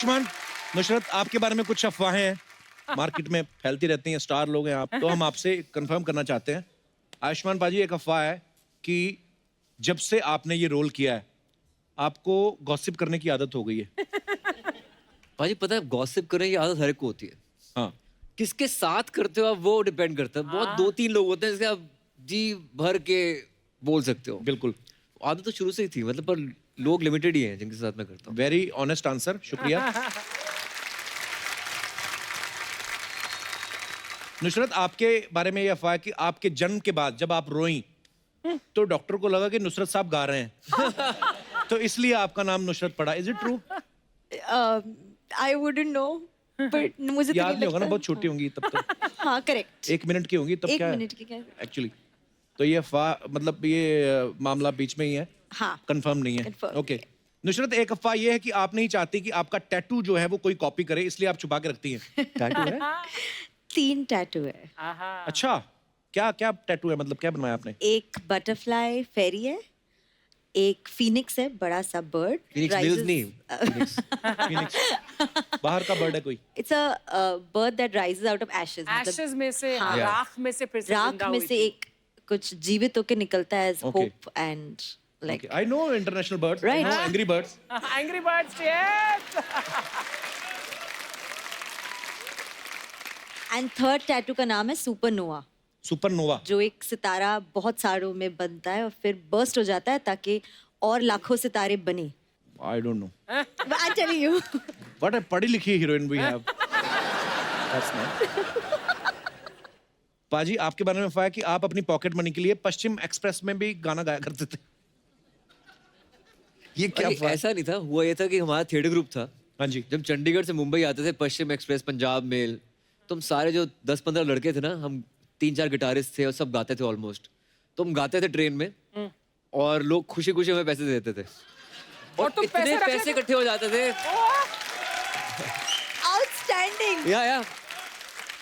आयुष्मान, नुसरत आपके बारे में कुछ अफवाहें हैं मार्केट में फैलती रहती हैं, स्टार लोग हैं आप, तो हम आपसे कंफर्म करना चाहते हैं। आयुष्मान पाजी, एक अफवाह है कि जब से आपने ये रोल किया है आपको गॉसिप करने की आदत हो गई है। भाजी पता है गॉसिप करने की आदत हर एक को होती है। हाँ, किसके साथ करते हो आप वो डिपेंड करता है। बहुत 2-3 लोग होते हैं जिसके आप जी भर के बोल सकते हो। बिल्कुल। आदत तो शुरू से ही थी, मतलब पर लोग लिमिटेड ही हैं जिनके साथ मैं करता हूँ। वेरी ऑनेस्ट आंसर, शुक्रिया। नुसरत, आपके बारे में ये अफवाह है कि आपके जन्म के बाद जब आप रोई तो डॉक्टर को लगा कि नुसरत साहब गा रहे हैं तो इसलिए आपका नाम नुसरत पड़ा। Is it true? I wouldn't know, but मुझे तो याद नहीं नहीं होगा ना, लगता। बहुत छोटी होंगी तब तो। हाँ, करेक्ट। 1 मिनट की होंगी तब। एक क्या मिनट की क्या? एक्चुअली तो ये अफवाह, मतलब ये मामला बीच में ही है, हाँ, कंफर्म नहीं है। Confirm ओके नुसरत, एक अफवाह ये है कि आप नहीं चाहती कि आपका टैटू जो है वो कोई कॉपी करे, इसलिए आप छुपा के रखती हैं। टैटू है? 3 टैटू है। अच्छा, क्या क्या टैटू है, मतलब क्या बनवाया आपने? एक बटरफ्लाई फेरी है, एक फीनिक्स है, बड़ा सा बर्ड। Phoenix Mills नहीं, Phoenix। बाहर का बर्ड है कोई? It's a bird that rises out of ashes. Ashes में से, हाँ। राख में से फिर से राख जिंदा में हुई से थी। एक कुछ जीवित होकर निकलता है as Okay. Hope and like. I know international birds, Right. Angry Birds. Angry Birds, yes. And third tattoo का नाम है सुपरनोवा, सुपरनोवा। जो एक सितारा बहुत सारों में बनता है और फिर बर्स्ट हो जाता है ताकि और लाखों सितारे बने। I don't know I telling you. What a पढ़ी लिखी heroine we have. That's nice. पाजी, आपके बारे में अफवाह है कि आप अपनी पॉकेट मनी के लिए पश्चिम एक्सप्रेस में भी गाना गाया करते थे। ये क्या भाई, अफवाह है? ऐसा नहीं था, हुआ ये था कि हमारा थिएटर ग्रुप था। हाँ जी। जब चंडीगढ़ से मुंबई आते थे, पश्चिम एक्सप्रेस, पंजाब मेल, तो हम सारे जो 10-15 लड़के थे ना, हम 3-4 गिटारिस्ट थे और सब गाते थे ऑलमोस्ट। तो हम गाते थे ट्रेन में और लोग खुशी खुशी हमें पैसे देते थे और तुम इतने पैसे रखे पैसे थे? इकट्ठे हो जाते थे। आउटस्टैंडिंग। या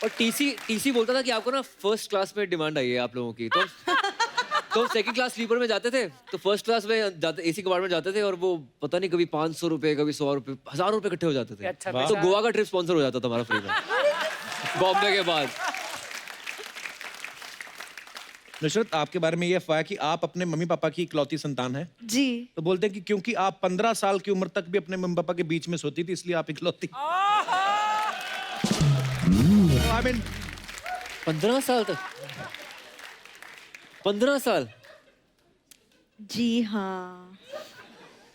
और टीसी बोलता था कि आपको ना फर्स्ट क्लास में डिमांड आई है आप लोगों की। तो सेकंड क्लास स्लीपर में जाते थे, तो फर्स्ट क्लास में जाते, एसी कंपार्टमेंट जाते थे और वो पता नहीं कभी 500 रुपए, कभी 100 रुपए, 1000 रुपए इकट्ठे हो जाते थे। अच्छा, तो गोवा का ट्रिप स्पॉन्सर हो जाता था हमारा फ्री में बॉम्बे के बाद। नुसरत, आपके बारे में ये अफवाह है कि आप अपने मम्मी पापा की इकलौती संतान हैं। जी। तो बोलते हैं कि क्योंकि आप 15 साल की उम्र तक भी अपने मम्मी पापा के बीच में सोती थी, इसलिए आप इकलौती। आई मीन 15 साल तक? 15 साल? जी हाँ।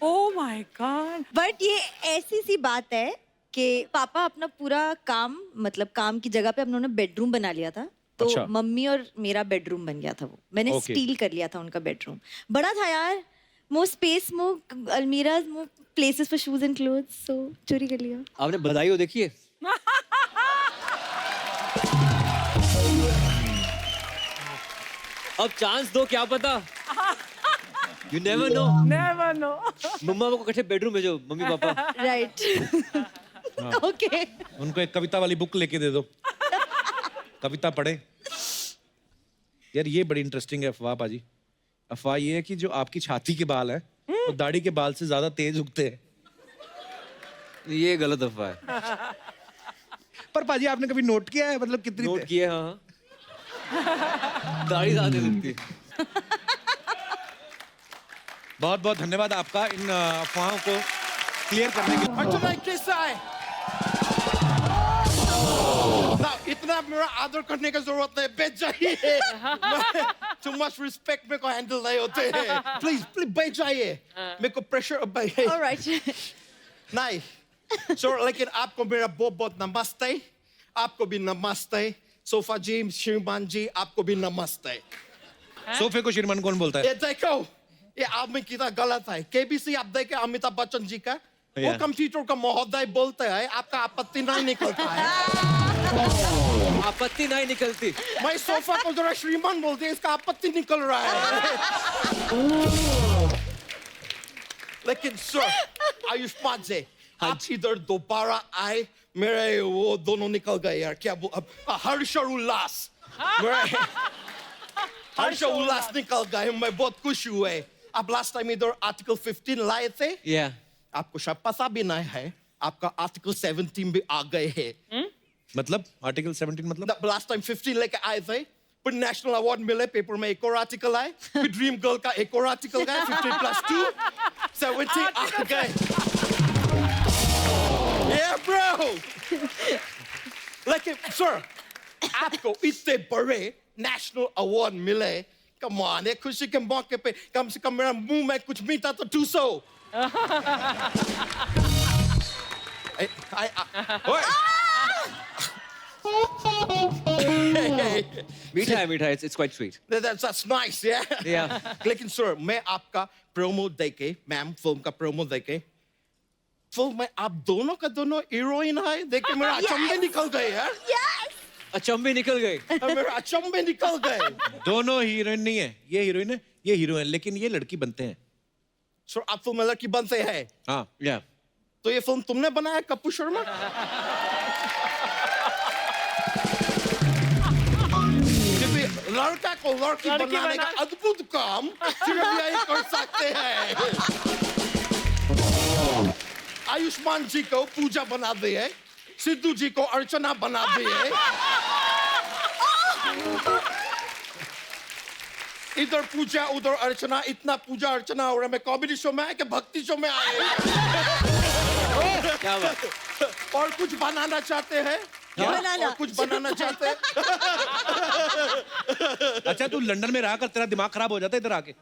Oh my God. बट ये ऐसी सी बात है कि पापा अपना पूरा काम, मतलब काम की जगह पे उन्होंने बेडरूम बना लिया था, तो अच्छा। मम्मी और मेरा बेडरूम बन गया था। वो मैंने Okay. स्टील कर लिया था उनका बेडरूम। बड़ा था यार, more space, more almirahs, more places for shoes and clothes, so चोरी कर लिया। आपने बधाई हो देखी है? अब चांस दो, क्या पता, you never know. Never know. मम्मा को इकट्ठे बेडरूम भेजो, मम्मी पापा। राइट। ओके। उनको एक कविता वाली बुक लेके दे दो, कविता पढ़े। यार ये बड़ी इंटरेस्टिंग है अफवाह पाजी। अफवाह ये है कि जो आपकी छाती के बाल हैं वो दाढ़ी के बाल से ज्यादा तेज उगते हैं। ये गलत अफवाह है। पर पाजी, आपने कभी नोट किया है, मतलब कितनी नोट किए? हाँ, दाढ़ी ज्यादा लगती। बहुत बहुत धन्यवाद आपका इन अफवाहों को क्लियर करने के लिए। तोनाई कैसा है? ना इतना मेरा आदर करने की जरूरत नहीं, बैठ जाइए। Too much respect मेरे को हैंडल नहीं होते हैं। प्लीज प्लीज बैठ जाइए, मेरे को प्रेशर भाई। ऑलराइट। नहीं, सो लेकिन आपको मेरा बहुत बहुत नमस्ते, आपको भी नमस्ते। सोफा जी, श्रीमान जी, आपको भी नमस्ते। सोफे को श्रीमान कौन बोलता है? ये देखो, ये आदमी कितना गलत है। केबीसी आप देखे अमिताभ बच्चन जी का, वो Yeah. कंप्यूटर का महोदय बोलते हैं, आपका आपत्ति नहीं निकलता है। आपत्ति नहीं निकलती। मैं सोफा को जरा श्रीमान बोलते हैं, इसका आपत्ति निकल रहा है। लेकिन सर आयुष्मान जी, आप इधर दोबारा आए, मेरे वो दोनों निकल गए यार। क्या वो अब हर्ष और उल्लास, मेरे हर्ष और उल्लास निकल गए। मैं बहुत खुश हुए। आप लास्ट टाइम इधर आर्टिकल 15 लाए थे, या आपको शायद पता भी नहीं है। आपका आर्टिकल 17 भी आ गए हैं। मतलब आर्टिकल 17 मतलब लास्ट टाइम 15 लेके आए थे, फिर नेशनल अवार्ड मिले, पेपर में एक और आर्टिकल आए, फिर ड्रीम गर्ल का एक और आर्टिकल गया, 15+2 17 आ गए। Yeah, bro. लेकिन सर, आपको इतने बड़े नेशनल अवार्ड मिले, कम ऑन, एक खुशी के मौके पे कम से कम मेरा मुंह में कुछ मीठा तो 200। मीठा है, it's quite sweet. That's nice, yeah. Yeah. लेकिन सर, मैं आपका प्रोमो देके, मैम फिल्म का प्रोमो देके, फिल्म में आप दोनों का दोनों हीरोइन है, देख के मेरा अचंभे निकल गए यार। Yes. अचंभे निकल गए। मेरा अचंभे निकल गए। दोनों हीरोइन नहीं है, ये हीरोइन है, ये हीरो है, लेकिन ये लड़की बनते हैं। सर, आप फिल्म में लड़की बनते हैं, हाँ या तो ये फिल्म तुमने बनाया कपूर शर्मा? क्योंकि लड़का को लड़की बनाने का अद्भुत काम सिर्फ यही कर सकते हैं। आयुष्मान जी को पूजा बना दिए, सिद्धू जी को अर्चना बना दिए, इधर पूजा उधर अर्चना, इतना पूजा अर्चना हो रहा है। मैं कॉमेडी शो में आए कि भक्ति शो में आए? क्या बात? और कुछ बनाना चाहते हैं? बनाना। और कुछ बनाना चाहते हैं? अच्छा तू लंदन में रहा कर, तेरा दिमाग खराब हो जाता है इधर आके।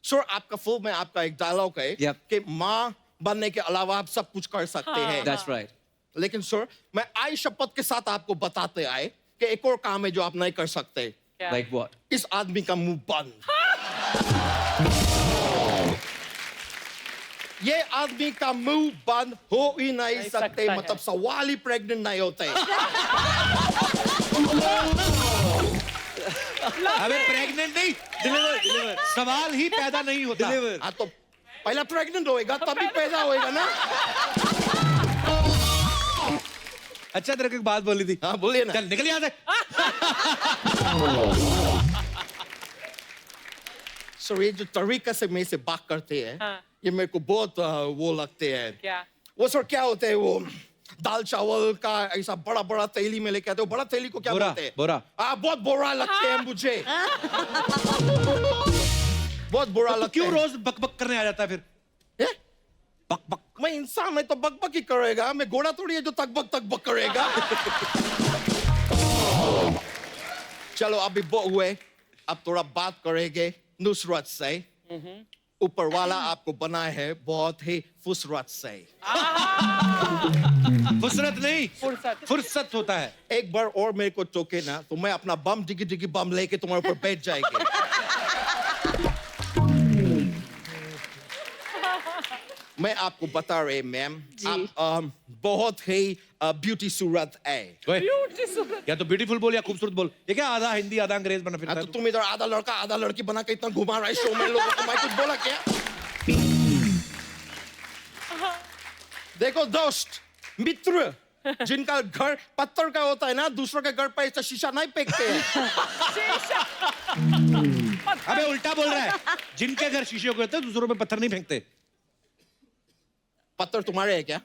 सर, आपका फिल्म में आपका एक डायलॉग है Yep. कि माँ बनने के अलावा आप सब कुछ कर सकते हैं। That's right. लेकिन सर, मैं आई शपथ के साथ आपको बताते आए कि एक और काम है जो आप नहीं कर सकते। क्या? Like what? इस आदमी का मुंह बंद। ये आदमी का मुंह बंद हो ही नहीं सकते, सकता है। मतलब सवाल ही प्रेग्नेंट नहीं होते। अबे प्रेग्नेंट नहीं, Deliver. सवाल ही पैदा नहीं होता। Deliver. हाँ, तो पहला प्रेग्नेंट होएगा तभी पैदा होएगा ना। अच्छा तेरे को एक बात बोली थी। हाँ, बोलिए ना। चल निकल यहाँ से। सर, ये जो तरीका से मेरे से बात करते हैं, हाँ। ये मेरे को बहुत वो लगते हैं। क्या? वो सर क्या होते हैं, वो दाल चावल का ऐसा बड़ा बड़ा थैली में लेके आते हैं, बड़ा थैली को क्या बोरा, बोलते हैं? बोरा। बहुत बोरा लगते हैं मुझे। बहुत बुरा तो लगता क्यों है। रोज बकबक करने आ जाता है फिर? हैं? बक बक। मैं इंसान है तो बकबक ही करेगा, मैं घोड़ा थोड़ी है जो तकबक करेगा। चलो अभी बहुत हुए, अब थोड़ा बात करेंगे नुसरत से। ऊपर वाला आपको बनाए है बहुत ही फुसरत से। फुसरत नहीं, फुर्सत। फुर्सत होता है। एक बार और मेरे को टोके ना तो मैं अपना बम डिगी डिगी बम लेके तुम्हारे ऊपर बैठ जाएंगे। मैं आपको बता रहे मैम, आप बहुत ही ब्यूटी सूरत है। ओए, Beautiful. या तो ब्यूटीफुल बोल या खूबसूरत बोल। ये क्या आधा हिंदी आधा अंग्रेज बना फिरता हाँ, है तो तू? तुम इधर आधा लड़का आधा लड़की बना के इतना घुमा रहा है शो में लोगों को। मैं कुछ बोला क्या? देखो दोस्त मित्र, जिनका घर पत्थर का होता है ना, दूसरों के घर पर ऐसा शीशा नहीं फेंकते हैं। अबे उल्टा बोल रहा है। जिनके घर शीशे के होते हैं दूसरों पे पत्थर नहीं फेंकते। पत्थर तुम्हारे है क्या?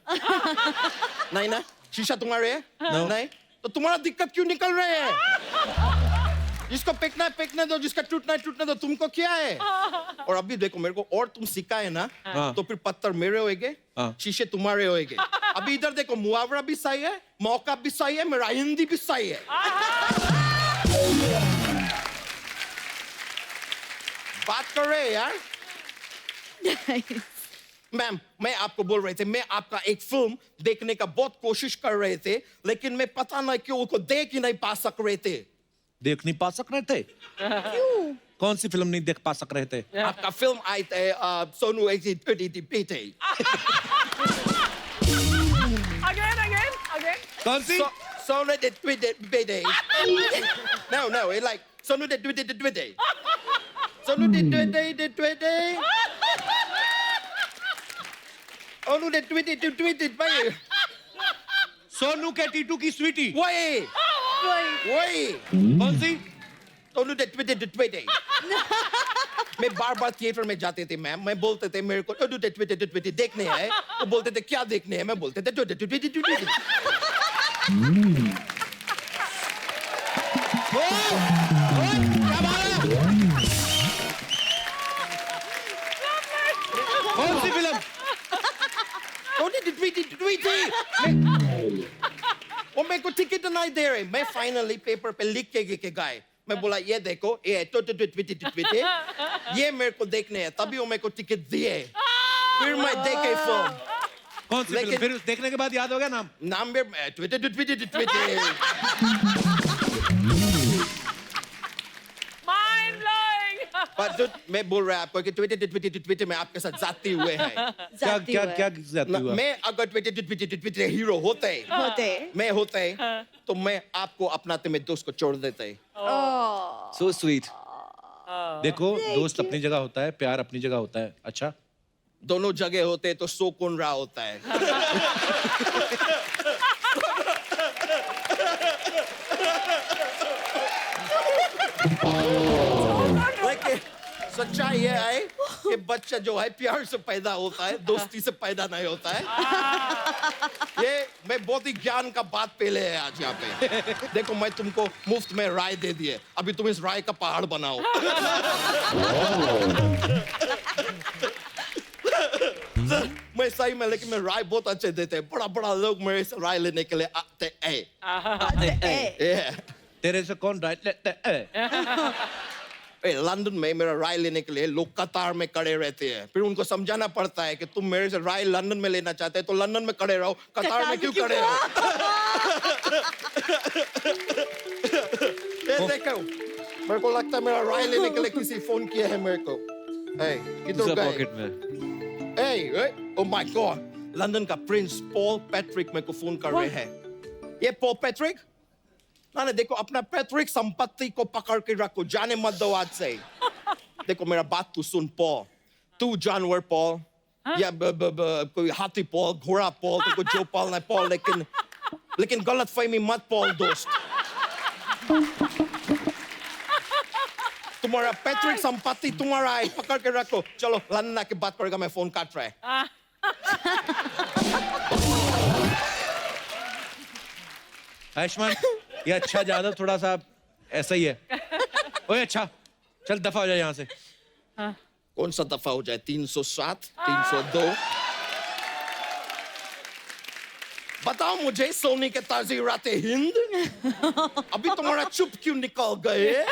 नहीं ना, शीशा तुम्हारे है? नहीं, तो तुम्हारा दिक्कत क्यों निकल रहे हैं? जिसको फेंकना है फेंकने दो, जिसका टूटना है टूटने दो, तुमको क्या है? और अभी देखो मेरे को और तुम सिखाए ना, हाँ। तो फिर पत्थर मेरे होएंगे, हाँ। शीशे तुम्हारे होएंगे। अभी इधर देखो, मुहावरा भी सही है, मौका भी सही है, मेरा हिंदी भी सही है। बात कर रहे हैं यार। मैम, मैं आपको बोल रहे थे, मैं आपका एक फिल्म देखने का बहुत कोशिश कर रहे थे, लेकिन मैं पता नहीं क्यों उसको देख ही नहीं पा सक रहे थे। देख नहीं पा सक रहे थे? क्यों? कौन सी फिल्म नहीं देख पा सक रहे थे? आपका फिल्म आई थे सोनू बेटे। Again. कौन सी? सोनू बेटे। No, it's like सोनू बेटे। सोनू बेटे। सोनू बेटे भाई। सोनू के टीटू की स्वीटी। वही। कौन सी? सोनू बेटे। मैं बार-बार थिएटर में जाते थे मैम, मैं बोलते थे मेरे को ट्विटी देखने हैं, वो बोलते थे क्या देखने हैं, मैं बोलते थे ट्विटी। कौन सी फिल्म? वो मेरे को टिकट नहीं दे रहे, मैं फाइनली पेपर पे लिख के गए, मैं बोला ये देखो ये ट्विटी, ये मेरे को देखने हैं, तभी वो मेरे को टिकट दिए, फिर मैं देखे फिल्म। कौन सी फिल्म? फिर देखने के बाद याद हो गया नाम? नाम में ट्विटी। Mind blowing. पर जो मैं बोल रहा आपको कि ट्विटी में आपके साथ जाते हुए हैं। क्या क्या क्या जाती हुआ? मैं अगर ट्विटी हीरो होते मैं होते तो मैं आपको अपनाते में दोस्त को छोड़ देते। So sweet. देखो दोस्त अपनी जगह होता है, प्यार अपनी जगह होता है। अच्छा दोनों जगह होते तो सो कौन रहा होता है। लेकिन सच्चाई ये है कि बच्चा जो है प्यार से पैदा होता है, दोस्ती से पैदा नहीं होता है। ये मैं बहुत ही ज्ञान का बात पहले है आज यहाँ पे। देखो मैं तुमको मुफ्त में राय दे दिए, अभी तुम इस राय का पहाड़ बनाओ। मैं सही में, लेकिन मैं राय बहुत अच्छे देते हैं, बड़ा लोग मेरे से राय लेने के लिए आते हैं। तेरे से कौन राइट लेता है? लंदन में मेरा राय लेने के लिए लोग कतार में खड़े रहते हैं, फिर उनको समझाना पड़ता है कि तुम मेरे से राय लंदन में लेना चाहते हैं तो लंदन में खड़े रहो, कतार में क्यों खड़े रहो। ये देखो मेरे को लगता है मेरा राय लेने के लिए किसी फोन किया है मेरे को। किधर गए? पॉकेट में। ओह माय गॉड, लंदन का प्रिंस पॉल पैट्रिक मेरे को फोन कर रहे हैं। ये पॉल पैट्रिक ना देखो अपना पैतृक संपत्ति को पकड़ के रखो, जाने मत दो आज से। देखो मेरा बात तू सुन पॉल, तू जानवर पॉल या कोई हाथी पॉल, घोड़ा पॉल, तुमको जो पालना है पॉल, लेकिन गलत फहमी मत पॉल दोस्त। तुम्हारा पैतृक संपत्ति तुम्हारा है, पकड़ के रखो। चलो लंदन आके बात करेगा, मैं फोन काट रहा है। आयुष्मान ये अच्छा ज्यादा थोड़ा सा ऐसा ही है। ओए अच्छा चल दफा हो जाए यहाँ से। कौन सा दफा हो जाए? 307, 302। बताओ मुझे सोनी के ताजी राते हिंद, अभी तुम्हारा चुप क्यों निकल गए?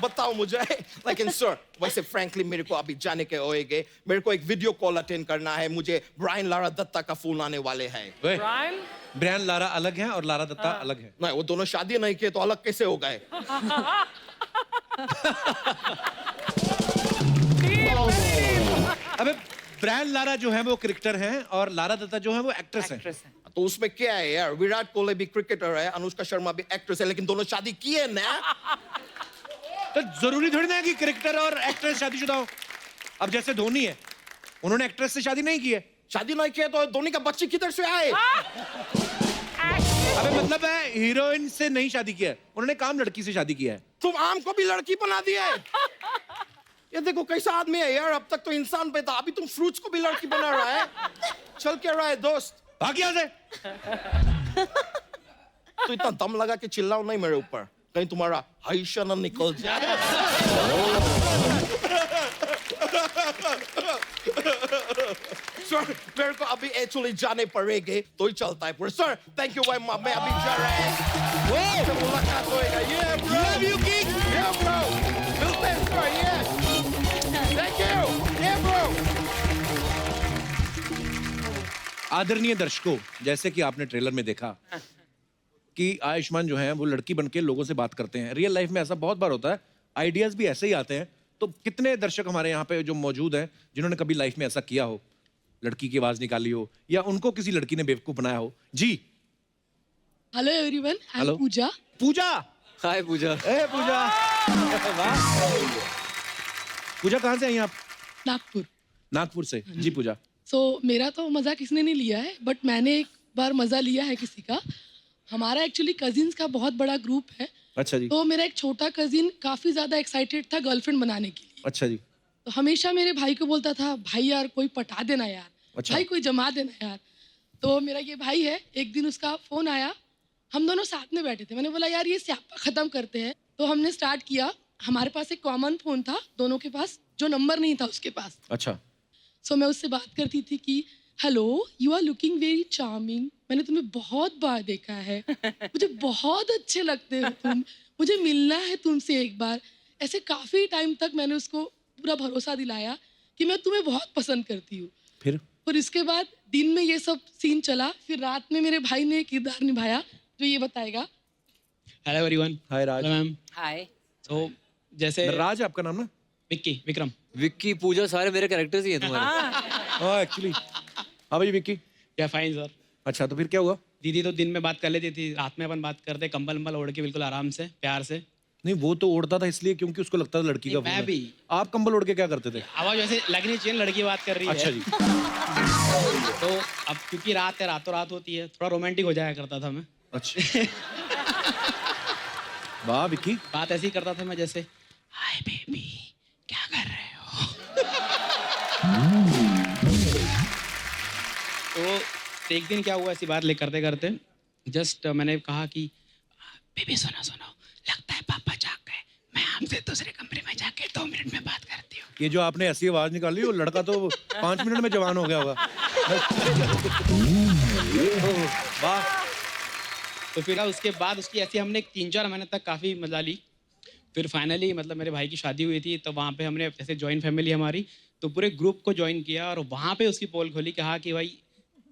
बताओ मुझे। लेकिन सर वैसे फ्रैंकली मेरे को अभी जाने के होएगे, मेरे को एक वीडियो कॉल अटेंड करना है, मुझे ब्रायन लारा दत्ता का फोन आने वाले हैं। Brian? ब्रायन लारा अलग है और लारा दत्ता अलग है। नहीं वो दोनों शादी नहीं किए तो अलग कैसे हो गए? अबे ब्रायन लारा जो है वो क्रिकेटर हैं और लारा दत्ता जो है वो एक्ट्रेस हैं। Actress है. तो उसमें क्या है यार, विराट कोहली भी क्रिकेटर है, अनुष्का शर्मा भी एक्ट्रेस है, लेकिन दोनों शादी किए ना। तो जरूरी थोड़ी ना है कि क्रिकेटर और एक्ट्रेस शादीशुदा हो। अब जैसे धोनी है, उन्होंने एक्ट्रेस से शादी नहीं की है। शादी नहीं किया तो धोनी का बच्चे किधर से आए? अबे मतलब है हीरोइन से नहीं शादी किया है, उन्होंने काम लड़की से शादी किया है। तुम आम को भी लड़की बना दिया है। ये देखो कैसा आदमी है यार, अब तक तो इंसान पे था, अभी तुम फ्रूट्स को भी लड़की बना रहा है। चल क्या रहा है दोस्त? भाग यहाँ से। तो इतना दम लगा के चिल्लाओ नहीं मेरे ऊपर, कहीं तुम्हारा हाइशा न निकल जाए। सर मेरे को अभी एक्चुअली जाने पड़ेंगे तो ही चलता है पूरा। सर थैंक यू भाई, मैं अभी जा रहा है। मुलाकात होएगा। ये ब्रो, लव यू किंग। ये ब्रो, मिलते हैं सर। ये थैंक यू। ये ब्रो। आदरणीय दर्शकों, जैसे कि आपने ट्रेलर में देखा कि आयुष्मान जो है वो लड़की बनके लोगों से बात करते हैं। रियल लाइफ में ऐसा बहुत बार होता है, आइडियाज भी ऐसे ही आते हैं। तो कितने दर्शक हमारे यहाँ पे जो मौजूद हैं जिन्होंने कभी लाइफ में ऐसा किया हो, लड़की की आवाज निकाली हो या उनको किसी लड़की ने बेवकूफ बनाया हो? जी हेलो एवरीवन, आई Hello. एम पूजा। पूजा। हाय पूजा। ए पूजा। वाह। पूजा कहाँ से आई आप? नागपुर। नागपुर से। जी पूजा। मेरा तो मज़ा किसने नहीं लिया है, बट मैंने एक बार मज़ा लिया है किसी का। हमारा एक्चुअली कजिन्स का बहुत बड़ा ग्रुप है। अच्छा जी। तो मेरा एक छोटा कजिन काफ़ी ज़्यादा एक्साइटेड था गर्लफ्रेंड बनाने के लिए। अच्छा जी। तो हमेशा मेरे भाई को बोलता था, भाई यार कोई पटा देना यार, अच्छा। भाई कोई जमा देना यार। तो मेरा ये भाई है, एक दिन उसका फ़ोन आया, हम दोनों साथ में बैठे थे। मैंने बोला यार ये स्यापा ख़त्म करते हैं। तो हमने स्टार्ट किया, हमारे पास एक कॉमन फ़ोन था दोनों के पास, जो नंबर नहीं था उसके पास। अच्छा। सो मैं उससे बात करती थी कि hello, you are looking very charming, मैंने तुम्हें बहुत बार देखा है, मुझे बहुत अच्छे लगते हो तुम, मुझे मिलना है तुमसे एक बार। ऐसे काफ़ी टाइम तक मैंने उसको पूरा भरोसा दिलाया कि मैं तुम्हें बहुत पसंद करती हूँ। फिर और इसके बाद दिन में ये सब सीन चला, फिर रात में मेरे भाई ने एक किरदार निभाया जो ये बताएगा। Hello everyone. Hi Raj. Hello ma'am. Hi. तो जैसे राज आपका नाम ना? विक्रम। विक्की, पूजा, सारे मेरे कैरेक्टर्स ही हैं तुम्हारे। हाँ एक्चुअली। हाँ भाई विक्की। क्या फाइन सर। अच्छा तो फिर क्या हुआ? दीदी तो दिन में बात कर लेती थी, रात में अपन बात करते, कंबल वंबल ओढ़ के बिल्कुल आराम से, प्यार से। नहीं वो तो ओढ़ता था इसलिए क्योंकि उसको लगता था लड़की का नहीं, फोन मैं है। भी। आप कंबल ओढ़ के क्या करते थे? आवाज वैसे लगनी चाहिए, लड़की बात कर रही अच्छा है। जी। तो अब क्योंकि रात है, रातों रात होती है, थोड़ा रोमांटिक हो जाया करता था मैं। अच्छा। वाह विक्की। बात ऐसी करता था मैं जैसे, हाय बेबी क्या कर रहे हो। तो एक दिन क्या हुआ, ऐसी बात ले करते करते जस्ट मैंने कहा कि बेबी सुनो सुनो, लगता है पापा जाग गए, मैं हमसे दूसरे कमरे में जाके 2 मिनट में बात करती हूँ। ये जो आपने ऐसी आवाज निकाली वो लड़का तो 5 मिनट में जवान हो गया होगा। वाह। तो फिर उसके बाद उसकी ऐसी हमने 3-4 महीने तक काफ़ी मजा ली। फिर फाइनली मतलब मेरे भाई की शादी हुई थी, तो वहाँ पे हमने जैसे जॉइंट फैमिली हमारी, तो पूरे ग्रुप को ज्वाइन किया और वहाँ पे उसकी पोल खोली, कहा कि भाई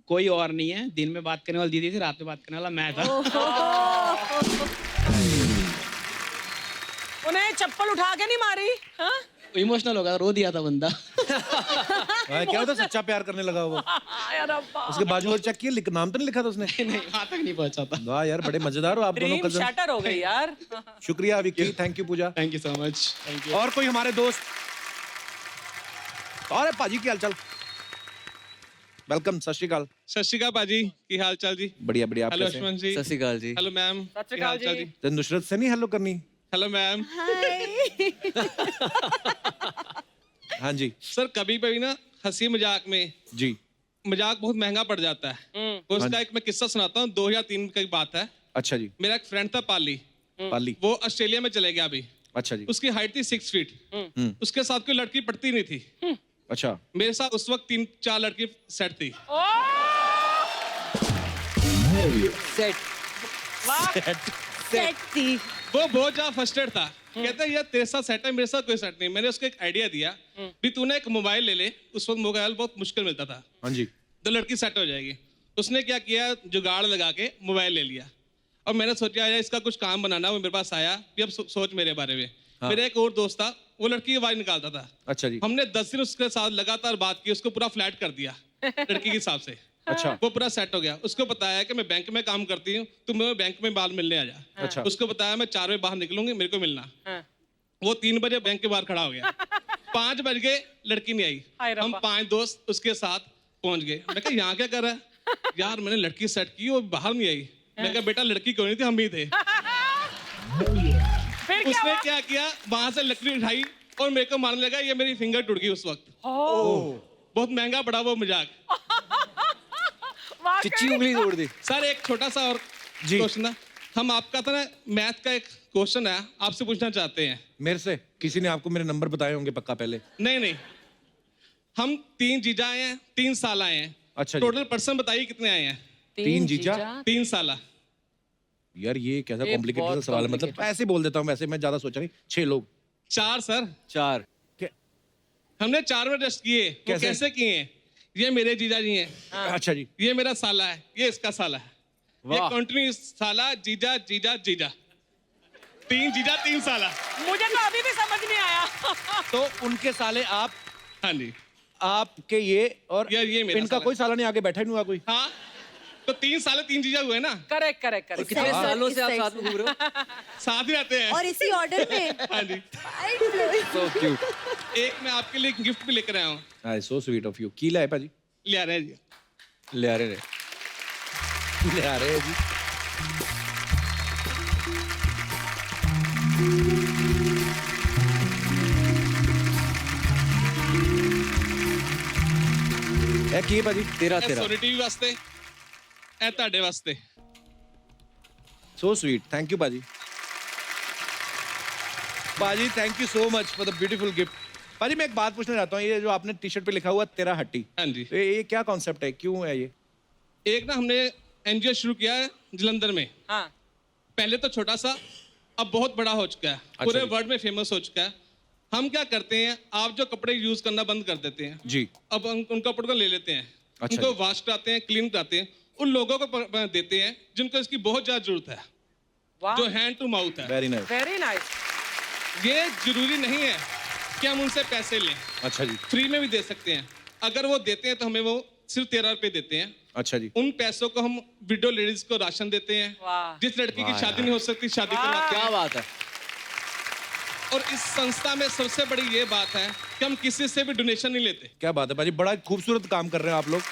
कोई और नहीं है, दिन में बात करने वाली दीदी थी, रात में बात करने वाला मैं था। उन्हें चप्पल उठा के नहीं मारी? हाँ? इमोशनल हो गया, रो दिया था बंदा। हाँ, क्या होता सच्चा प्यार करने लगा वो। यार अब्बा। उसके बाजू और चेक किया, नाम तो नहीं लिखा था उसने? नहीं वहाँ तक नहीं पहुँचा था। वाह यार बड़े मजेदार हो आप दोनों ड्रीम कजन। शैटर हो गई यार। शुक्रिया Vicky, thank you Pooja. Thank you so much. Thank you. और कोई हमारे दोस्त? और पाजी की हालचाल? वेलकम, सत श्री अकाल। सत श्री अकाल भाजी, की हाल चाल जी? बढ़िया बढ़िया। आप हेलो कैसे हैं? अश्वन जी। सत श्री अकाल जी। हेलो मैम, सत श्री की हाल अकाल चाल जी। जी? तो नुसरत से नहीं हेलो करनी? Hello ma'am. हाँ जी। सर कभी कभी ना हंसी मजाक में जी। मजाक बहुत महंगा पड़ जाता है। तो उसका एक मैं किस्सा सुनाता हूँ, 2003 की बात है। अच्छा जी। मेरा एक फ्रेंड था पाली, पाली। वो ऑस्ट्रेलिया में चले गया अभी। अच्छा जी। उसकी हाइट थी 6 फीट। उसके साथ कोई लड़की पटती नहीं थी। अच्छा। मेरे साथ उस वक्त 3-4 लड़की सेट थी। सेट। सेट थी। वो बहुत ज्यादा फ्रस्ट्रेट था। कहता है यार तेरे साथ सेट है, मेरे साथ कोई सेट नहीं। मैंने उसको एक आइडिया दिया भी तूने एक मोबाइल ले ले। उस वक्त मोबाइल बहुत मुश्किल मिलता था। हाँ जी। तो लड़की सेट हो जाएगी। उसने क्या किया, जुगाड़ लगा के मोबाइल ले लिया। और मैंने सोचा यार इसका कुछ काम बनाना। वो मेरे पास आया कि अब सोच मेरे बारे में। हाँ। मेरा एक और दोस्त था, वो लड़की की आवाज निकालता था। अच्छा जी। हमने 10 दिन उसके साथ लगातार बात की, उसको पूरा फ्लैट कर दिया लड़की के हिसाब से। अच्छा। वो पूरा सेट हो गया। उसको बताया कि मैं बैंक में काम करती हूँ, तुम मैं बैंक में बाल मिलने आ जा। अच्छा। उसको बताया मैं 4 बजे बाहर निकलूंगी, मेरे को मिलना। वो 3 बजे बैंक के बाहर खड़ा हो गया। 5 बज गए, लड़की नहीं हाय आई। हम रब्बा। 5 दोस्त उसके साथ पहुंच गए। मैं कहा यहाँ क्या कर रहा है? यार मैंने लड़की सेट की, वो बाहर नहीं आई। मैं कहा बेटा लड़की क्यों नहीं थी, हम ही थे। फिर क्या उसने हुआ? क्या किया, वहां से लकड़ी उठाई और मेरे को मारने लगा। ये मेरी फिंगर टूट गई उस वक्त। बहुत महंगा पड़ा वो मजाक। वाकई। चिच्ची उंगली तोड़ दी। सर एक छोटा सा और जी। क्वेश्चन है। हम आपका था ना मैथ का एक क्वेश्चन है, आपसे पूछना चाहते हैं। मेरे से किसी ने आपको मेरे नंबर बताए होंगे पक्का पहले। नहीं नहीं, हम 3 जीजा आए हैं, 3 साल आए हैं। अच्छा जी। टोटल पर्सन बताइए कितने आए हैं? 3 जीजा? 3 साल। यार ये कैसा ये कॉम्प्लिकेटेड बहुत सवाल है। मतलब ऐसे ही बोल देता हूँ, वैसे मैं ज्यादा सोचा नहीं। 6 लोग। 4 सर। 4। हमने 4 में टेस्ट किए। वो कैसे? कैसे किए हैं? ये मेरे जीजा जी हैं, अच्छा जी। ये मेरा साला है, ये इसका साला है। ये वाह। कंटिन्यू साला जीजा जीजा जीजा। 3 जीजा 3 साला। मुझे तो अभी भी समझ नहीं आया। तो उनके साले आप, हाँ जी। आपके ये और यार ये मेरा इनका साला कोई साला नहीं आगे बैठा ही नहीं हुआ कोई। हाँ तो 3 साले 3 जीजा हुए ना, करेक्ट करेक्ट करेक्ट। कितने Side से, सालों इस से आप side साथ में घूम रहे हो? साथ ही रहते हैं। और इसी ऑर्डर में। हाँ जी। So cute. एक मैं आपके लिए गिफ्ट भी लेकर आया हूँ। हाय सो स्वीट ऑफ यू। की लाए पाजी? ले आ रहे हैं जी। ले आ रहे रे। ले आ रहे हैं जी। ਇਹ ਕੀ ਹੈ ਭਾਜੀ? तेरा ਇਹ तेरा ਸੋਨੀ ਟੀਵੀ ਵਾਸਤੇ, ਇਹ ਤੁਹਾਡੇ ਵਾਸਤੇ। So sweet. Thank you, Baji. Baji, thank you so much for the beautiful gift. Baji, मैं एक बात पूछना चाहता हूँ, ये जो आपने टी शर्ट पे लिखा हुआ तेरा हट्टी, हाँ जी। तो ये क्या कॉन्सेप्ट है, क्यों है ये? एक ना हमने एनजीओ शुरू किया है जलंधर में। हाँ पहले तो छोटा सा, अब बहुत बड़ा हो चुका है, पूरे जी। वर्ल्ड में फेमस हो चुका है। हम क्या करते हैं, आप जो कपड़े यूज करना बंद कर देते हैं, जी। अब उन कपड़ों को ले लेते हैं, अच्छा उनको जी। वॉश कराते हैं, क्लीन कराते हैं, उन लोगों को देते हैं जिनको इसकी बहुत ज्यादा जरूरत है, वाह जो हैंड टू माउथ है। Very nice. Very nice. ये जरूरी नहीं है कि हम उनसे पैसे लें, अच्छा जी, फ्री में भी दे सकते हैं। अगर वो देते हैं तो हमें वो सिर्फ 13 रुपए देते हैं। अच्छा जी। उन पैसों को हम विडो लेडीज को राशन देते हैं, वाह। जिस लड़की की वाह शादी नहीं हो सकती शादी करवाते क्या हैं। बात है। और इस संस्था में सबसे बड़ी ये बात है कि हम किसी से भी डोनेशन नहीं लेते। क्या बात है भाजी, बड़ा खूबसूरत काम कर रहे हैं आप लोग।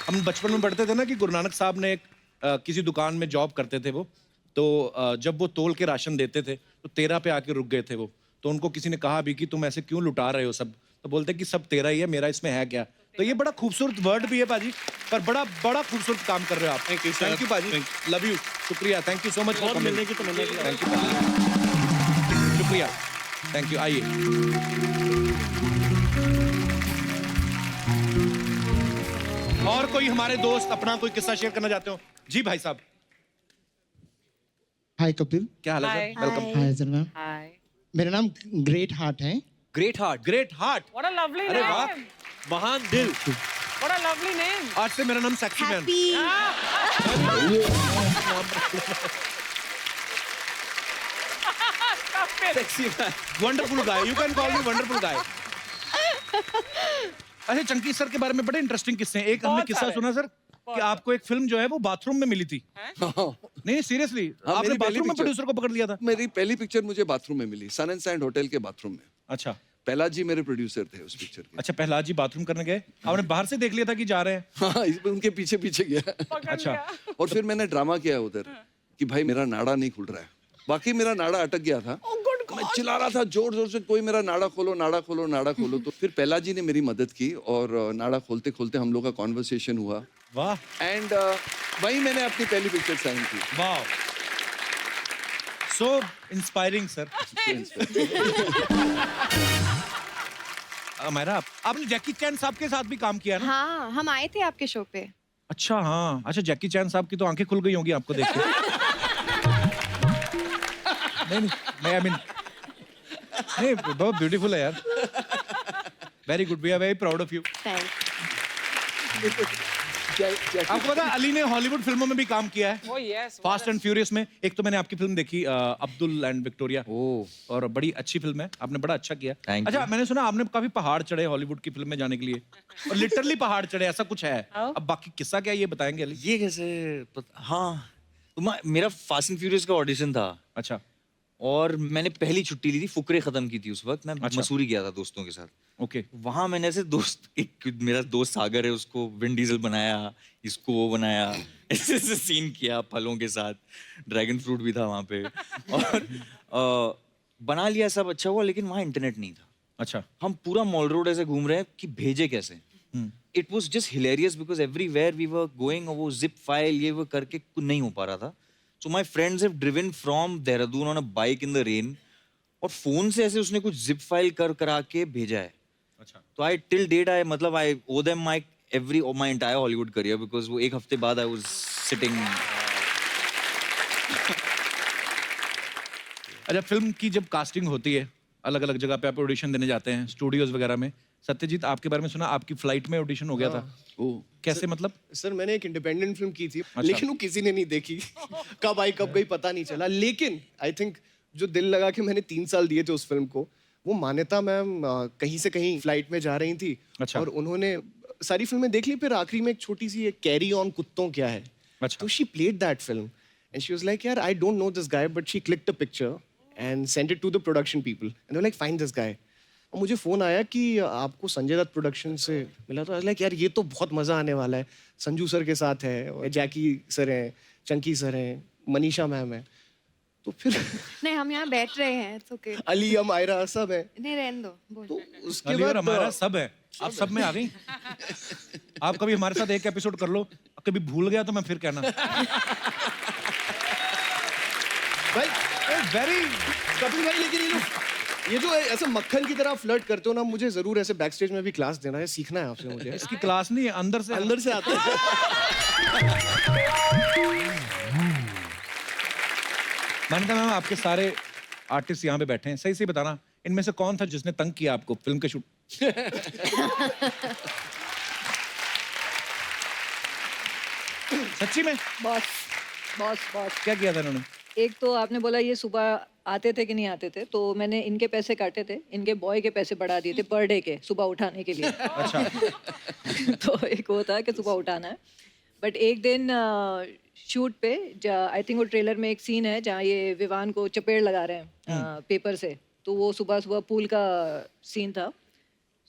हम बचपन में पढ़ते थे ना कि गुरु नानक साहब ने किसी दुकान में जॉब करते थे वो, तो जब वो तोल के राशन देते थे तो 13 पे आके रुक गए थे वो, तो उनको किसी ने कहा भी कि तुम ऐसे क्यों लुटा रहे हो सब, तो बोलते कि सब तेरा ही है, मेरा इसमें है क्या। तो ये बड़ा खूबसूरत वर्ड भी है भाजी, पर बड़ा बड़ा खूबसूरत काम कर रहे हो आप। Thank you, sir. Thank you भाजी, लव यू, शुक्रिया, थैंक यू सो मच। बहुत मिलने की तमन्ना, थैंक यू, शुक्रिया, थैंक यू। आइए, और कोई हमारे दोस्त अपना कोई किस्सा शेयर करना चाहते हो? जी भाई साहब, हाय कपिल। क्या हाल है Hi. Sir? Welcome. Hi sir ma'am. Hi. मेरा नाम ग्रेट हार्ट है। Great heart, great heart, What a lovely अरे वाह। name. महान दिल। What a lovely name. आज से मेरा नाम sexy man. Happy. Stop it. Sexy man. Wonderful guy, you can call me wonderful guy. अच्छा, चंकी सर के बारे में बड़े इंटरेस्टिंग किस्से हैं। एक हमने बहुत किस्सा सारे। सुना सर कि आपको एक फिल्म जो है वो बाथरूम में मिली थी। नहीं सीरियसली, हाँ, आपने मेरी पहली बाथरूम में पिक्चर। प्रोड्यूसर को पकड़ लिया था? मेरी पहली पिक्चर मुझे बाथरूम में मिली, सन एंड सैंड होटल के बाथरूम में। अच्छा पहला जी मेरे प्रोड्यूसर थे उस पिक्चर के। अच्छा, पहला जी बाथरूम करने गए, आपने बाहर से देख लिया था कि जा रहे हैं? हाँ, इसमें उनके पीछे पीछे गया। पकड़ अच्छा। लिया। और फिर मैंने ड्रामा किया उधर कि भाई मेरा नाड़ा नहीं खुल रहा है। बाकी मेरा नाड़ा अटक गया था, मैं चिल्ला रहा था जोर जोर से, कोई मेरा नाड़ा खोलो नाड़ा खोलो नाड़ा खोलो। तो फिर पहला जी ने मेरी मदद की और नाड़ा खोलते खोलते हम लोग का कॉन्वर्सेशन हुआ, वाह एंड वही मैंने अपनी पहली पिक्चर साइन की। वाह, सो इंस्पायरिंग सर। मेरा आपने जैकी चैन साहब के साथ भी काम किया ना? हाँ, हम आए थे आपके शो पे। अच्छा हाँ, अच्छा जैकी चैन साहब की तो आंखें खुल गई होंगी आपको देख के। नहीं आई मीन नहीं, बहुत ब्यूटीफुल है यार। Very good, we are very proud of you. आपको पता है अली ने हॉलीवुड फिल्मों में भी काम किया है, Oh yes. Fast and furious में। एक तो मैंने आपकी फिल्म देखी अब्दुल एंड विक्टोरिया, ओह, और बड़ी अच्छी फिल्म है, आपने बड़ा अच्छा किया। Thank अच्छा you. मैंने सुना आपने काफी पहाड़ चढ़े हॉलीवुड की फिल्म में जाने के लिए, और लिटरली पहाड़ चढ़े, ऐसा कुछ है? अब बाकी किस्सा क्या है ये बताएंगे अली? ये कैसे हाँ, मेरा फास्ट एंड फ्यूरियस का ऑडिशन था अच्छा और मैंने पहली छुट्टी ली थी, फुकरे खत्म की थी उस वक्त। मैं अच्छा। मसूरी गया था दोस्तों के साथ। ओके वहां मैंने ऐसे दोस्त, एक मेरा दोस्त सागर है, उसको विन डीजल बनाया, इसको वो बनाया, ऐसे ऐसे सीन किया फलों के साथ, ड्रैगन फ्रूट भी था वहां पे, और बना लिया, सब अच्छा हुआ। लेकिन वहां इंटरनेट नहीं था। अच्छा हम पूरा मॉल रोड ऐसे घूम रहे हैं कि भेजे कैसे। It was just hilarious because everywhere we were going, और वो जिप फाइल ये वो करके कुछ नहीं हो पा रहा था। So my friends have driven from Dehradun on a bike in the rain, और फोन से ऐसे उसने कुछ जिप फाइल करा के भेजा है। अच्छा तो आई टिल डेट आई मतलब I owe them my my entire Hollywood career, because वो एक हफ्ते बाद आई वाज सिटिंग। अच्छा, फिल्म की जब कास्टिंग होती है अलग अलग जगह पे, आप ऑडिशन देने जाते हैं स्टूडियोज वगैरह में। सत्यजीत, आपके बारे में सुना आपकी फ्लाइट में ऑडिशन हो गया था? कैसे मतलब? सर मैंने एक इंडिपेंडेंट फिल्म की थी, अच्छा। लेकिन वो किसी ने नहीं देखी। कब आई कब गई पता नहीं चला। लेकिन आई थिंक जो दिल लगा के मैंने 3 साल दिए थे उस फिल्म को, वो मान्यता मैम कहीं से कहीं फ्लाइट में जा रही थी, अच्छा। और उन्होंने सारी फिल्में देख ली, फिर आखिरी में एक छोटी सी कैरी ऑन कुत्तों क्या है, अच्छा। तो she played that film and she was like यार I don't know this guy, but she clicked a picture and sent it to the production people and they were like find this guy. और मुझे phone आया कि आपको Sanjay Dutt production से मिला, तो like यार ये तो बहुत मजा आने वाला है, संजू सर के साथ है, और जैकी सर हैं, चंकी सर हैं, मनीषा मैम है, तो फिर नहीं, हम यहाँ बैठ रहे हैं, it's okay। अली अमायरा सब है। नहीं, रहने दो, बोल। तो उसके अली और बाद हमारा सब है। आप सब में आ गई। आप कभी हमारे साथ एक एपिसोड कर लो, कभी भूल गया तो मैं फिर कहना। भाई वेरी कपिल भाई, लेकिन ये जो ऐसे मक्खन की तरह फ्लर्ट करते हो ना, मुझे जरूर ऐसे बैक स्टेज में भी क्लास देना है, सीखना है आपसे मुझे। इसकी क्लास नहीं है, अंदर से आता है। मानिका मैम, आपके सारे आर्टिस्ट यहाँ पे बैठे हैं, सही सही बताना, इनमें से कौन था जिसने तंग किया आपको फिल्म के शूट? सच्ची में? बॉस क्या किया था इन्होंने? एक तो आपने बोला ये सुबह आते थे कि नहीं आते थे, तो मैंने इनके पैसे काटे थे, इनके बॉय के पैसे बढ़ा दिए थे पर डे के, सुबह उठाने के लिए। अच्छा। तो एक वो था कि सुबह उठाना है। बट एक दिन शूट पे, आई थिंक वो ट्रेलर में एक सीन है जहाँ ये विवान को चपेड़ लगा रहे हैं पेपर से, तो वो सुबह सुबह पूल का सीन था।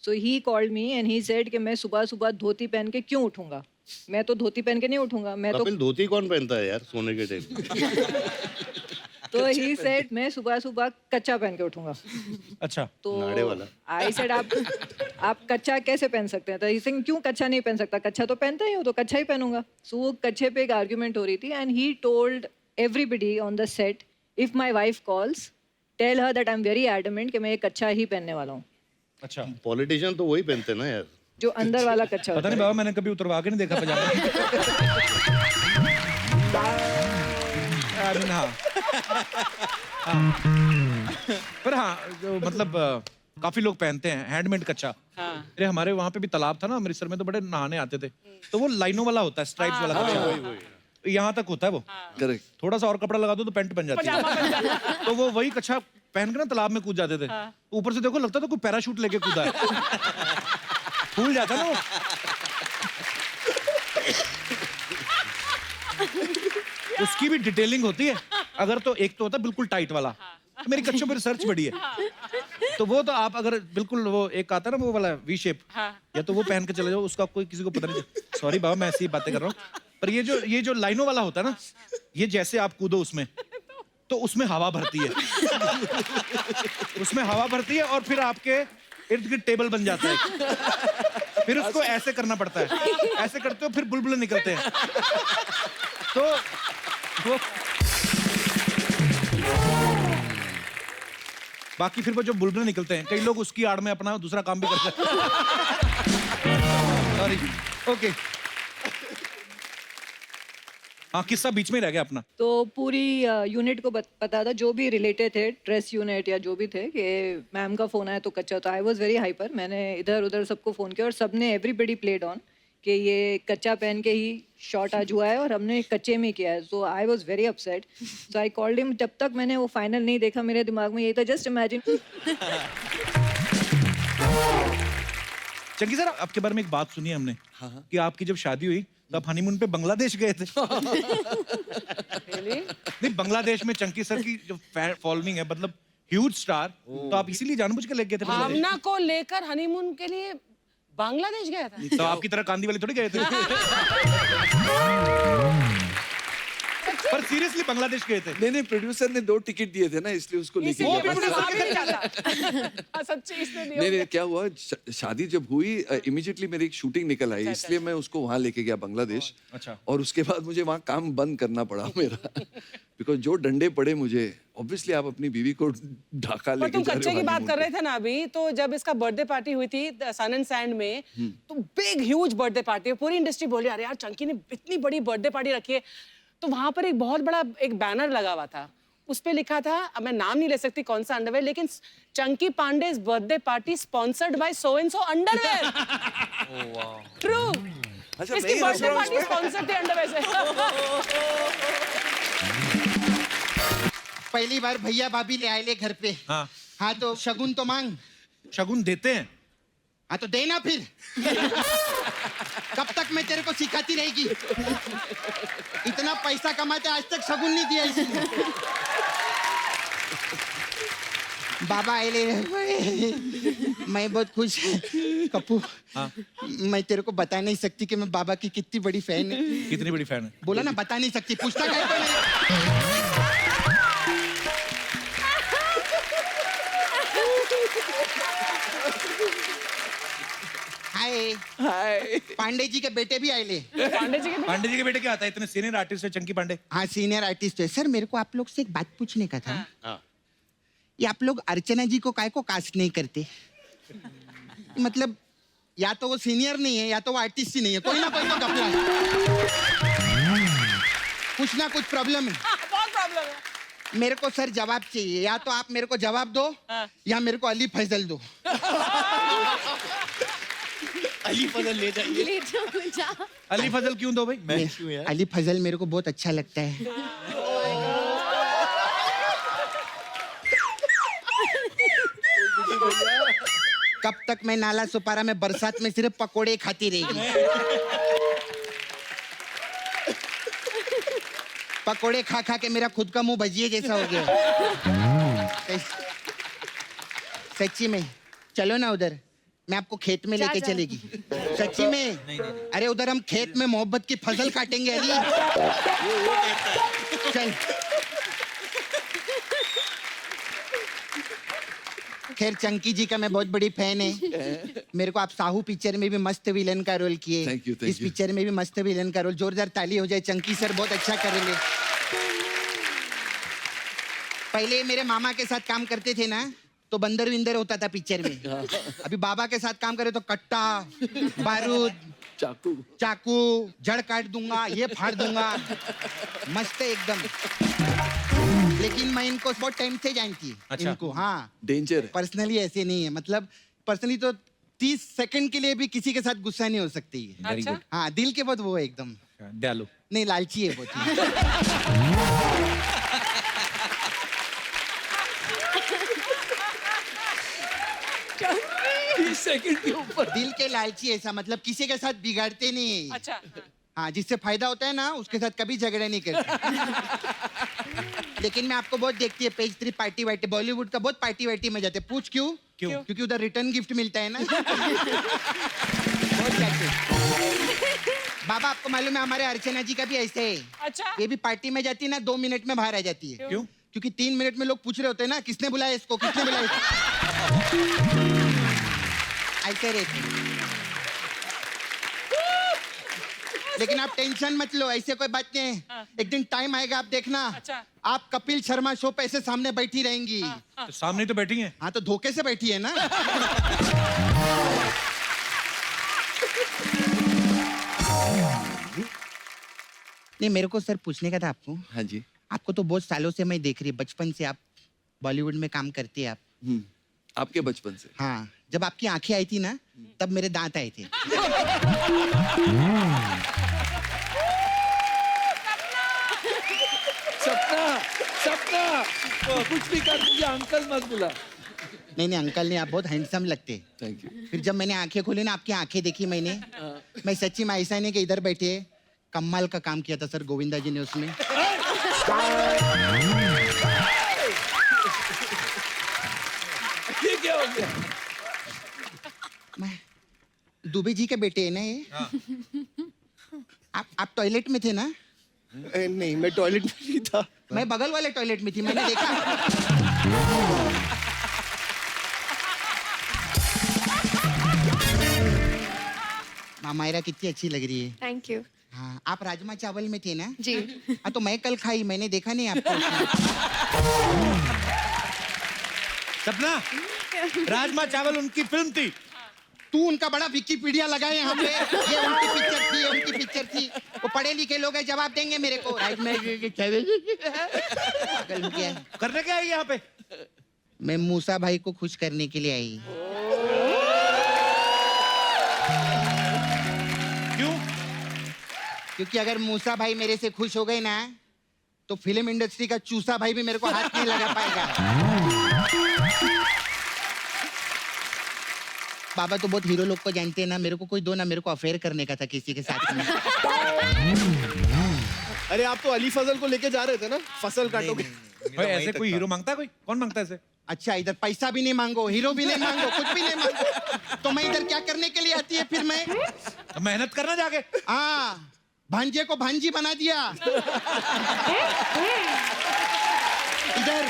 So he called me and he said कि मैं सुबह सुबह धोती पहन के क्यों उठूंगा, मैं तो धोती पहन के नहीं उठूंगा, मैं तो कपिल धोती कौन पहनता है यार सोने के टाइम? तो ही सेड मैं सुबह सुबह कच्चा पहन के उठूंगा। अच्छा। तो नाड़े वाला। आई सेड आप कच्चा कैसे पहन सकते हैं? तो ही सेड क्यों कच्चा नहीं पहन सकता, कच्चा तो पहनता ही हो, तो कच्चा ही पहनूंगा। सो वो कच्चे पे एक आर्ग्यूमेंट हो रही थी and he told everybody on the set, if my wife calls tell her that I am very adamant कि मैं ये कच्चा ही पहनने वाला हूँ। अच्छा। पॉलिटिशियन तो वही पहनते हैं ना यार, जो अंदर वाला कच्चा पता नहीं बाबा, मैंने कभी उतरवा के नहीं देखा पजामा। पर हाँ, जो मतलब काफी लोग पहनते हैं हैंडमेड कच्चा। अरे हमारे वहाँ पे भी तालाब था ना अमृतसर में, तो बड़े नहाने आते थे, तो वो लाइनों वाला होता है, स्ट्राइप्स वाला कच्चा, यहाँ तक होता है वो। करेक्ट। थोड़ा सा और कपड़ा लगा दो तो पैंट बन जाती है। तो वो वही कच्चा पहन के ना तालाब में कूद जाते थे। ऊपर से देखो लगता था कोई पैराशूट लेके कूदा है। फूल जाता ना वो। उसकी भी डिटेलिंग होती है। अगर तो एक तो होता है बिल्कुल टाइट वाला, तो मेरी कच्चों पे रिसर्च बड़ी है, तो वो तो आप अगर बिल्कुल वो एक आता है ना वो वाला वी शेप, या तो वो पहन के चले जाओ, उसका कोई किसी को पता नहीं। सॉरी बाबा, मैं ऐसी ही बातें कर रहा हूँ, पर ये जो लाइनों वाला होता है ना, ये जैसे आप कूदो उसमें, तो उसमें हवा भरती है। उसमें हवा भरती है और फिर आपके इर्द गिर्द टेबल बन जाता है। फिर उसको ऐसे करना पड़ता है, ऐसे करते हो फिर बुलबुले निकलते हैं। तो वो बाकी फिर वो जो बुलबुले निकलते हैं, कई लोग उसकी आड़ में अपना दूसरा काम भी करते हैं। Sorry, okay. हाँ, किस्सा बीच में रह गया अपना। तो पूरी यूनिट को पता था, जो भी रिलेटेड थे, ड्रेस यूनिट या जो भी थे, कि मैम का फोन आया तो कच्चा। तो आई वाज वेरी हाइपर, मैंने इधर उधर सबको फोन किया और सबने एवरीबडी प्लेड ऑन कि ये कच्चा पहन के ही शॉट आज हुआ है और हमने कच्चे में किया है। So I was very upset, so I called him. जब तक मैंने वो फाइनल नहीं देखा, मेरे दिमाग में यही था, जस्ट इमेजिन। चंकी सर, आपके बारे में एक बात सुनी है हमने कि आपकी जब शादी हुई तो आप हनीमून पे बांग्लादेश गए थे। नहीं, बांग्लादेश में चंकी सर की जो फॉलोइंग है, मतलब ह्यूज स्टार, तो आप इसीलिए जानबूझ के लेके गए थे बांग्लादेश? भावना को लेकर हनीमून के लिए बांग्लादेश गया था। तो आपकी तरह कांदी वाले थोड़ी गए थे। पर सीरियसली बांग्लादेश गए थे? नहीं, प्रोड्यूसर ने 2 टिकट दिए थे ना, इसलिए उसको लेके गया। नहीं, क्या हुआ, शादी जब हुई इमीडिएटली मेरी एक शूटिंग निकल आई, इसलिए मैं उसको वहाँ लेके गया बांग्लादेश। अच्छा। और उसके बाद मुझे वहाँ काम बंद करना पड़ा मेरा, बिकॉज जो डंडे पड़े मुझे, ऑब्वियसली आप अपनी बीवी को ढाका लेके तुम कच्चे की बात कर रहे थे ना अभी, तो जब इसका बर्थडे पार्टी हुई थी सन एंड सैंड में, तो बिग ह्यूज बर्थडे पार्टी, पूरी इंडस्ट्री बोली अरे यार चंकी ने इतनी बड़ी बर्थडे पार्टी रखी है। तो वहां पर एक बहुत बड़ा एक बैनर लगा हुआ था, उस पे लिखा था, अब मैं नाम नहीं ले सकती कौन सा अंडरवेयर, लेकिन Chunky Panday's birthday party sponsored by so and so underwear. True. इसकी बर्थडे पार्टी स्पॉन्सर्ड थी अंडरवेयर से। पहली बार भैया भाभी ले आए ले घर पे। हाँ तो शगुन तो मांग। शगुन देते हैं? हाँ तो देना फिर। कब तक मैं तेरे को सिखाती रहेगी? इतना पैसा कमाते आज तक शगुन नहीं दिया इसने। बाबा आए ले। मैं बहुत खुश कप्पू। मैं तेरे को बता नहीं सकती कि मैं बाबा की कितनी बड़ी फैन है। कितनी बड़ी फैन है? बोला ना, बता नहीं सकती, पूछता क्या है? हाय हाय पांडे जी के बेटे भी आए ले पांडे जी के पांडे जी के बेटे क्या आता है, इतने सीनियर आर्टिस्ट है चंकी पांडे। हाँ सीनियर आर्टिस्ट है सर। मेरे को आप लोग से एक बात पूछने का था। हाँ। ये आप लोग अर्चना जी को काय को कास्ट नहीं करते? मतलब या तो वो सीनियर नहीं है या तो वो आर्टिस्ट ही नहीं है, कोई ना कोई तो घपला है। कुछ ना कुछ प्रॉब्लम है। बहुत प्रॉब्लम है। मेरे को सर जवाब चाहिए, या तो आप मेरे को जवाब दो या मेरे को अली फैजल दो। अली फजल ले जाइए। ले जाओ जा। अली फजल क्यों दो भाई? अली फजल मेरे को बहुत अच्छा लगता है। कब तक मैं नाला सुपारा में बरसात में सिर्फ पकोड़े खाती रहेगी? पकोड़े खा खा के मेरा खुद का मुंह भजिए जैसा हो गया। सच्ची में चलो ना उधर, मैं आपको खेत में लेके चलेगी। सच्ची में अरे उधर हम खेत में मोहब्बत की फसल काटेंगे अली। चल खैर चंकी जी का मैं बहुत बड़ी फैन है। मेरे को आप साहू पिक्चर में भी मस्त विलन का रोल किए। Thank you, thank इस पिक्चर में भी मस्त विलन का रोल। जोरदार ताली हो जाए। चंकी सर बहुत अच्छा कर रहे। पहले मेरे मामा के साथ काम करते थे ना तो बंदर विंदर होता था पिक्चर में। अभी बाबा के साथ काम करे तो कट्टा, बारूद, चाकू जड़ काट दूंगा, ये फाड़ दूंगा। मस्त है एकदम। लेकिन मैं इनको बहुत टाइम से जानती हूँ। अच्छा। इनको हाँ डेंजर पर्सनली ऐसे नहीं है। मतलब पर्सनली तो 30 सेकंड के लिए भी किसी के साथ गुस्सा नहीं हो सकती है। Very good. हाँ दिल के बहुत वो है एकदम। दयालु। नहीं लालची है बहुत। सेकंड के ऊपर दिल के लालची ऐसा मतलब किसी के साथ बिगाड़ते नहीं। अच्छा हाँ जिससे फायदा होता है ना उसके साथ कभी झगड़ा नहीं करते। लेकिन मैं आपको बहुत देखती है पेज 3 पार्टी वार्टी, बॉलीवुड का बहुत पार्टी वार्टी में जाते। पूछ क्यों? क्यों? क्योंकि उधर रिटर्न गिफ्ट मिलता है ना। बहुत जाते। बाबा आपको मालूम है हमारे अर्चना जी का भी ऐसे है। अच्छा ये भी पार्टी में जाती है ना 2 मिनट में बाहर आ जाती है। क्यों? क्योंकि 3 मिनट में लोग पूछ रहे होते हैं ना किसने बुलाया इसको, किसने बुलाया इसको। ऐसे रहते। लेकिन आप टेंशन मत लो, ऐसे कोई बात नहीं है। एक दिन टाइम आएगा आप देखना। अच्छा। आप कपिल शर्मा शो पे ऐसे सामने बैठी रहेंगी। तो सामने तो बैठी हैं। हाँ तो धोखे से बैठी है ना। नहीं मेरे को सर पूछने का था आपको। हाँ जी। आपको तो बहुत सालों से मैं देख रही हूँ, बचपन से आप बॉलीवुड में काम करती है आप। आपके बचपन से? हाँ जब आपकी आंखें आई थी ना तब मेरे दांत आए थे। सपना सपना कुछ भी कर, मुझे अंकल मत बुला। नहीं नहीं अंकल नहीं, आप बहुत हैंडसम लगते। Thank you. फिर जब मैंने आंखें खोली ना आपकी आंखें देखी मैंने, मैं सच्ची में ऐसा नहीं कि इधर बैठे कमाल का काम किया था सर गोविंदा जी ने उसमें। ये क्या हो गया? मैं दुबे जी के बेटे है ना ये। आप टॉयलेट में थे ना? नहीं मैं टॉयलेट में नहीं था। मैं बगल वाले टॉयलेट में थी, मैंने देखा। मामायरा कितनी अच्छी लग रही है। Thank you. हाँ आप राजमा चावल में थे ना? जी। हाँ तो मैं कल खाई, मैंने देखा नहीं आपको। सपना राजमा चावल उनकी फिल्म थी। तू उनका बड़ा विकिपीडिया लगा है यहाँ पे। ये उनकी पिक्चर थी, ये उनकी पिक्चर थी। वो पढ़े लिखे लोग हैं, जवाब देंगे मेरे को। राजमा चावल क्या है? करने क्या है यहाँ पे? मैं मूसा भाई को खुश करने के लिए आई। क्यों? क्योंकि अगर मूसा भाई मेरे से खुश हो गए ना तो फिल्म इंडस्ट्री का चूसा भाई भी मेरे को हाथ नहीं लगा पाएगा। बाबा तो बहुत हीरो लोग को जानते हैं ना, मेरे को कोई दो ना, मेरे को अफेयर करने का था किसी के साथ में। अरे आप तो अली फजल को लेके जा रहे थे ना, फसल काटोगे। भाई ऐसे कोई हीरो मांगता है? कोई कौन मांगता है ऐसे? अच्छा इधर पैसा भी नहीं मांगो, हीरो भी नहीं मांगो, कुछ भी नहीं मांगो, तो मैं इधर क्या करने के लिए आती है फिर? मैं तो मेहनत करना जाके। हाँ भांजे को भांजी बना दिया। इधर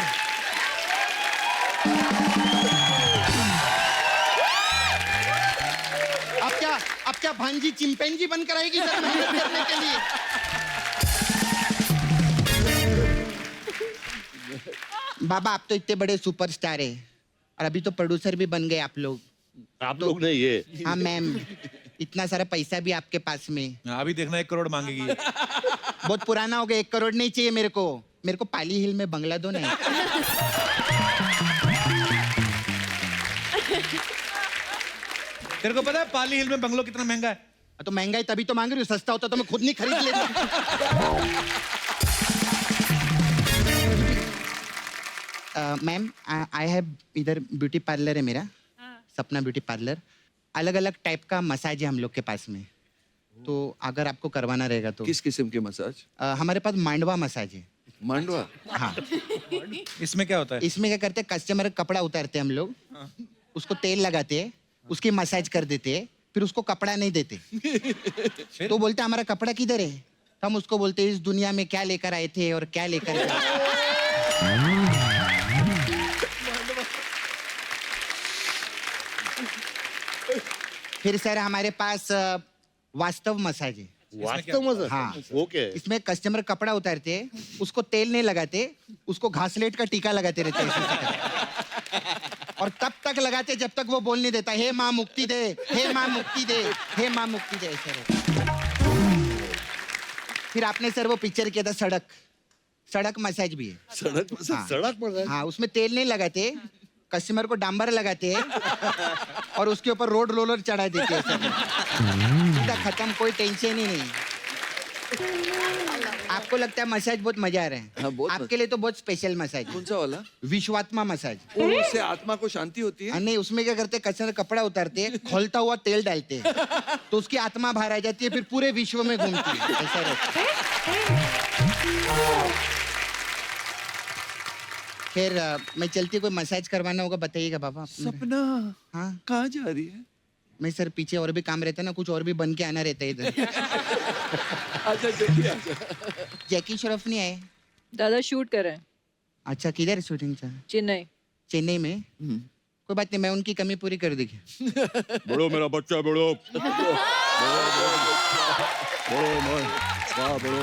अब क्या अब क्या भांजी चिंपैंजी बनकर आएगी सर मेहनत करने के लिए? बाबा आप तो इतने बड़े सुपरस्टार है और अभी तो प्रोड्यूसर भी बन गए आप लोग। आप लोग नहीं ये। हाँ मैम, इतना सारा पैसा भी आपके पास में। अभी देखना 1 करोड़ मांगेगी। बहुत पुराना हो गया, 1 करोड़ नहीं चाहिए मेरे को पाली हिल में बंगला दो ना। तेरे को पता है पाली हिल में बंगलो कितना महंगा है? तो महंगा है तभी तो मांग रही हूँ, सस्ता होता तो मैं खुद नहीं खरीद लेता। मैम आई हैव इधर ब्यूटी पार्लर है मेरा, सपना ब्यूटी पार्लर। अलग अलग टाइप का मसाज है हम लोग के पास में, तो अगर आपको करवाना रहेगा तो। किस किस्म के मसाज? हमारे पास मांडवा मसाज है। मांडवा? हाँ। इसमें क्या होता है? इसमें क्या करते हैं, कस्टमर का कपड़ा उतारते हैं हम लोग, उसको तेल लगाते हैं, उसकी मसाज कर देते हैं, फिर उसको कपड़ा नहीं देते। तो बोलते हमारा कपड़ा किधर है? हम उसको बोलते हैं इस दुनिया में क्या लेकर आए थे और क्या लेकर गए। फिर सर हमारे पास वास्तव मसाज है। वास्तव मसाज? हाँ। वो क्या है? इसमें कस्टमर कपड़ा उतारते हैं, उसको तेल नहीं लगाते, उसको घासलेट का टीका लगाते रहते हैं। और तब तक लगाते जब तक वो बोल नहीं देता हे माँ मुक्ति दे, हे माँ मुक्ति दे, हे माँ मुक्ति दे सर। फिर आपने सर वो पिक्चर किया था सड़क मसाज भी है। सड़क मसाज? हाँ। सड़क मसाज? हाँ, उसमें तेल नहीं लगाते, कस्टमर को डांबर लगाते हैं और उसके ऊपर रोड रोलर चढ़ा देते हैं सर। सीधा खत्म, कोई टेंशन ही नहीं। आपको लगता है मसाज बहुत मजा आ रहा है? हाँ, बहुत आपके लिए तो बहुत स्पेशल मसाज। कौन सा वाला? विश्वात्मा मसाज। उससे आत्मा को शांति होती है? नहीं, उसमें क्या करते हैं, कस्टमर कपड़ा उतारते हैं, खोलता हुआ तेल डालते हैं, तो उसकी आत्मा बाहर आ जाती है, फिर पूरे विश्व में घूमती है। ऐसा रहता है। फिर मैं चलती, कोई मसाज करवाना होगा बताइएगा बाबा। सपना हाँ कहाँ जा रही है? मैं सर पीछे और भी काम रहता है ना, कुछ और भी बन के आना रहता है इधर। अच्छा जल्दी आजा। जैकी श्रॉफ नहीं आए? दादा शूट कर रहे हैं अच्छा, किधर शूटिंग चल? चेन्नई में। कोई बात नहीं, मैं उनकी कमी पूरी कर देगी। बड़ो मेरा बच्चा, बड़ो बड़ो बड़ो बड़ो